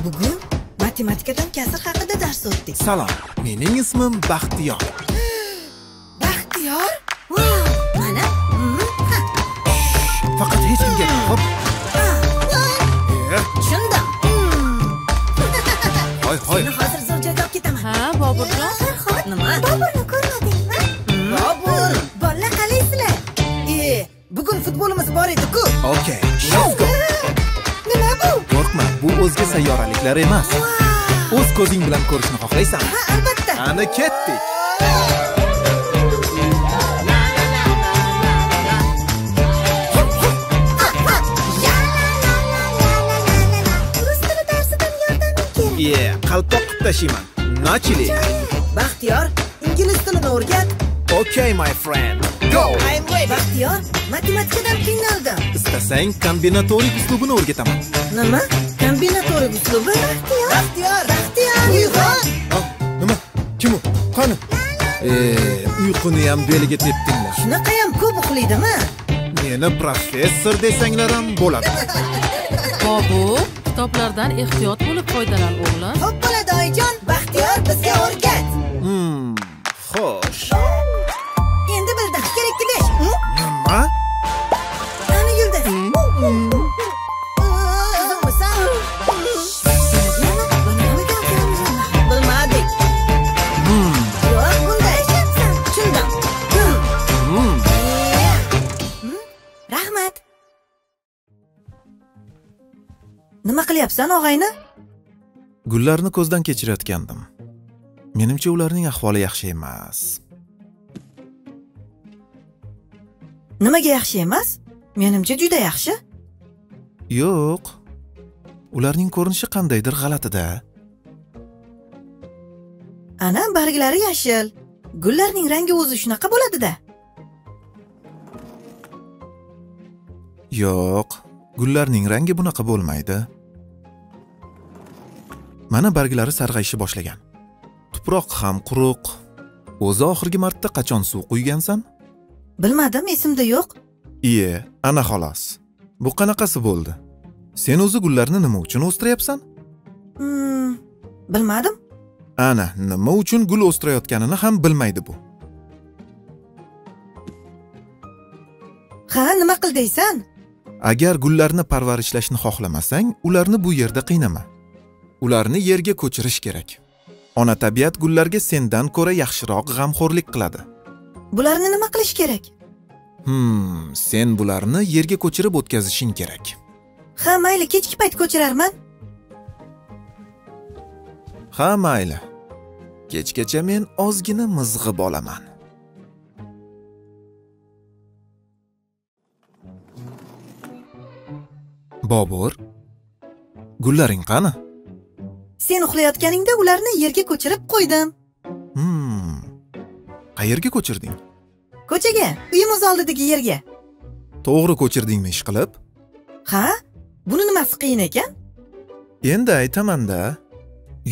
Bugun matematikadan kasr haqida dars o'tdik. Salom, mening ismim Baxtiyor. Baxtiyor? Wow, mana. Faqat hech kimga hop. Tushundim. Hoy. Seni hozir zo'r joyga olib ketaman. Ha, Boburjon. Nima? Boburni ko'rmadingmi? Bobur, bolalar qalaysizlar? Bugun futbolimiz bor edi-ku. Okay, let's go. Nima bu? Qo'rqma, bu o'zga sayyoraliklar emas. O'z ko'zing bilan ko'rishni xohlaysanmi? Ha, albatta. Ana ketdik. Rus tili darsidan yordaming kerak. Qalpoq qilib tashiyman. Nachili. Baxtiyor, ingliz tilini o'rgat. Okay, my friend. Go. Baxtiyor, matematikadan qiynaldim. Istasang kombinatorik uslubini o'rgataman. Nima? Kombinatorik uslubi? Baxtiyor, uyg'on. Nima? Kim u? Qani? Uyquni ham beliga tepdinglar. Shunaqayam ko'p uxlaydimi? Meni professor desanglar ham bo'ladi. Bobur, kitoblardan ehtiyot bo'lib foydalan o'g'lim. Xo'p bo'ladi oyijon. Baxtiyor bizga o'rgat. Xo'sh. Endi bildim. Kerakli besh. Nima? Qani Yulduz? Qizimmisan? Bilmadik. Yo'q, bunday. Tushundim. Rahmat. Nima qilyapsan, og'ayni? Gullarni ko'zdan kechirayotgandim. Menimcha ularning ahvoli yaxshi emas. Nimaga yaxshi emas? Menimcha juda yaxshi. Yo'q. Ularning ko'rinishi qandaydir g'alati-da. Ana barglari yashil. Gullarning rangi o'zi shunaqa bo'ladi-da. Yo'q, gullarning rangi bunaqa bo'lmaydi. Mana barglari sarg'ayishni boshlagan. Tuproq ham quruq. O'zi oxirgi marta qachon suv quygansan? Bilmadim, esimda yo'q. Ana xolos. Bu qanaqasi bo'ldi? Sen o'zi gullarni nima uchun o'stirayapsan? Bilmadim. Ana, nima uchun gul o'stirayotganini ham bilmaydi bu. Ha, nima qil deysan? Agar gullarni parvarishlashni xohlamasang, ularni bu yerda qiynama. Ularni yerga ko'chirish kerak. Ona tabiat gullarga sendan ko'ra yaxshiroq g'amxo'rlik qiladi. Bularni nima qilish kerak? Sen bularni yerga ko'chirib o'tkazishing kerak. Ha, mayli, kechki payt ko'chirarman. Ha, mayli. Kechgacha men ozgina mizg'ib olaman. Bobur, gullaring qani? Sen uxlayotganingda ularni yerga ko'chirib qo'ydim. Qayerga ko'chirding? Ko'chaga, uyimiz oldidagi yerga. To'g'ri ko'chirdingmi ish qilib? Ha? Buni nimasi qiyin ekan? Endi aytaman-da.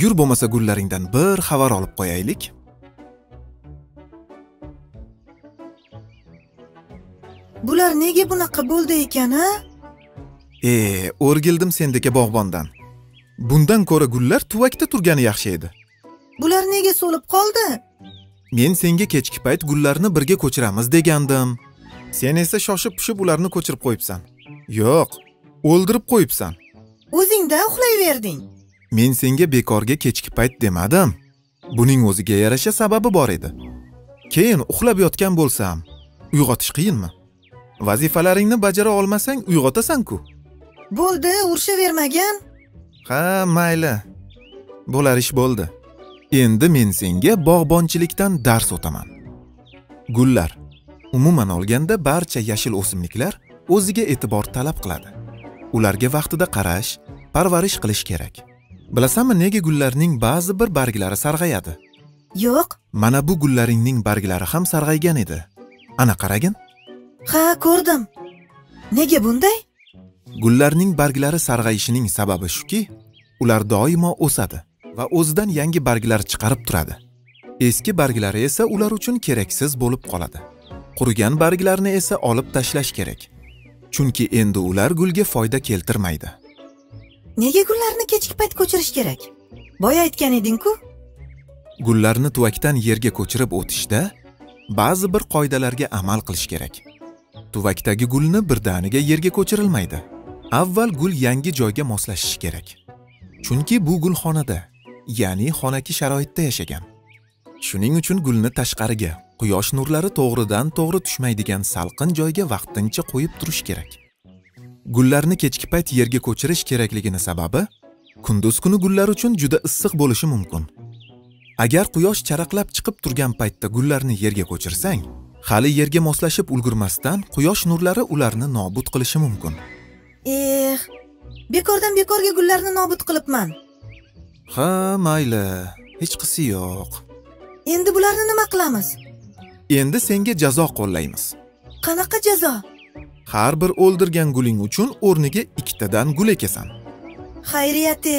Yur bo'lmasa gullaringdan bir xabar olib qo'yaylik. Bular nega bunaqa bo'ldi ekan-a? O'rgildim sendagi bog'bondan. Bundan ko'ra gullar tuvakda turgani yaxshi edi. Bular nega so'lib qoldi? Men senga kechki payt gullarni birga ko'chiramiz degandim. Sen esa shoshib-pishib ularni ko'chirib qo'yibsan. Yo'q, o'ldirib qo'yibsan. O'zingda uxlayverding. Men senga bekorga kechki payt demadim. Buning o'ziga yarasha sababi bor edi. Keyin uxlab yotgan bo'lsam, uyg'otish qiyinmi? Vazifalaringni bajara olmasang uyg'otasan-ku. Bo'ldi, urishavermagan. Ha, mayli. Bo'lar ish bo'ldi. Endi men senga bog'bonchilikdan dars o'taman. Gullar, umuman olganda barcha yashil o'simliklar o'ziga e'tibor talab qiladi. Ularga vaqtida qarash, parvarish qilish kerak. Bilasanmi nega gullarning ba'zi bir barglari sarg'ayadi? Yo'q. Mana bu gullaringning barglari ham sarg'aygan edi. Ana qaragin. Ha, ko'rdim. Nega bunday? Gullarning barglari sarg'ayishining sababi shuki, ular doimo o'sadi va o'zidan yangi barglar chiqarib turadi. Eski barglari esa ular uchun keraksiz bo'lib qoladi. Qurigan barglarni esa olib tashlash kerak. Chunki endi ular gulga foyda keltirmaydi. Nega gullarni kechki payt ko'chirish kerak? Boya aytgan eding-ku. Gullarni tuvakdan yerga ko'chirib o'tishda ba'zi bir qoidalarga amal qilish kerak. Tuvakdagi gulni birdaniga yerga ko'chirilmaydi. Avval gul yangi joyga moslashishi kerak. Chunki bu gul xonada, ya'ni xonaki sharoitda yashagan. Shuning uchun gulni tashqariga, quyosh nurlari to'g'ridan-to'g'ri tushmaydigan salqin joyga vaqtincha qo'yib turish kerak. Gullarni kechki payt yerga ko'chirish kerakligini sababi, kunduz kuni gullar uchun juda issiq bo'lishi mumkin. Agar quyosh charaqlab chiqib turgan paytda gullarni yerga ko'chirsang, hali yerga moslashib ulgurmasdan quyosh nurlari ularni nobud qilishi mumkin. Bekordan bekorga gullarni nobud qilibman. Ha, mayli, hech qisi yo'q. Endi bularni nima qilamiz? Endi senga jazo qo'llaymiz. Qanaqa jazo? Har bir o'ldirgan guling uchun o'rniga 2 tadan gul ekasan. Xayriyat-e,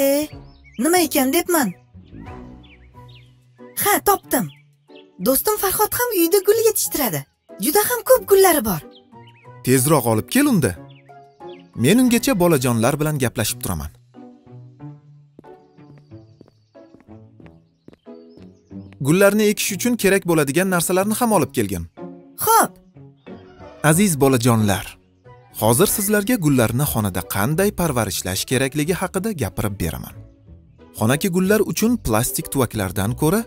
nima ekan debman. Ha, topdim. Do'stim Farhod ham uyida gul yetishtiradi. Juda ham ko'p gullari bor. Tezroq olib kel unda. Men ungacha bolajonlar bilan gaplashib turaman. Gullarni ekish uchun kerak bo'ladigan narsalarni ham olib kelgin. Xo'p. Aziz bolajonlar, hozir sizlarga gullarni xonada qanday parvarishlash kerakligi haqida gapirib beraman. Xonaki gullar uchun plastik tuvaklardan ko'ra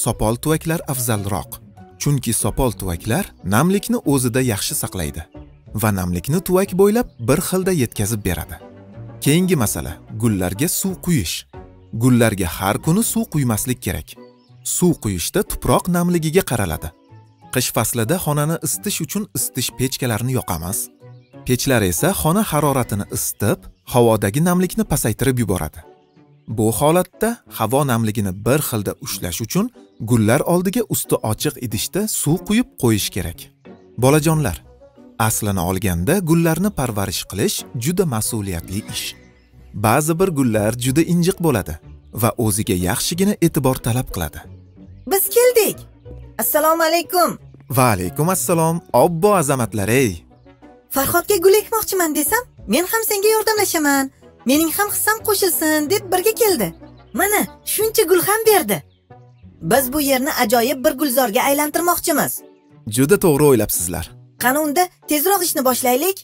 sopol tuvaklar afzalroq. Chunki sopol tuvaklar namlikni o'zida yaxshi saqlaydi va namlikni tuvak bo'ylab bir xilda yetkazib beradi. Keyingi masala gullarga suv quyish. Gullarga har kuni suv quymaslik kerak. Suv quyishda tuproq namligiga qaraladi. Qish faslida xonani isitish uchun isitish pechkalarini yoqamiz. Pechlar esa xona haroratini isitib, havodagi namlikni pasaytirib yuboradi. Bu holatda havo namligini bir xilda ushlash uchun gullar oldiga usti ochiq idishda suv quyib qo'yish kerak. Bolajonlar, aslini olganda gullarni parvarish qilish juda mas'uliyatli ish. Ba'zi bir gullar juda injiq bo'ladi va o'ziga yaxshigina e'tibor talab qiladi. Biz keldik. Assalomu alaykum. Va alaykum assalom. Obbo azamatlar ey. Farhodga gul ekmoqchiman desam, men ham senga yordamlashaman. Mening ham hissam qo'shilsin deb birga keldi. Mana, shuncha gul ham berdi. Biz bu yerni ajoyib bir gulzorga aylantirmoqchimiz. Juda to'g'ri o'ylabsizlar. Qani unda tezroq ishni boshlaylik.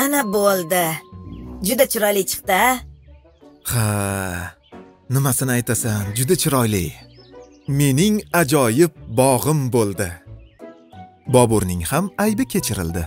Ana bo'ldi. Juda chiroyli chiqdi. Ha, nimasini aytasan, juda chiroyli. Mening ajoyib bog'im bo'ldi. Boburning ham aybi kechirildi.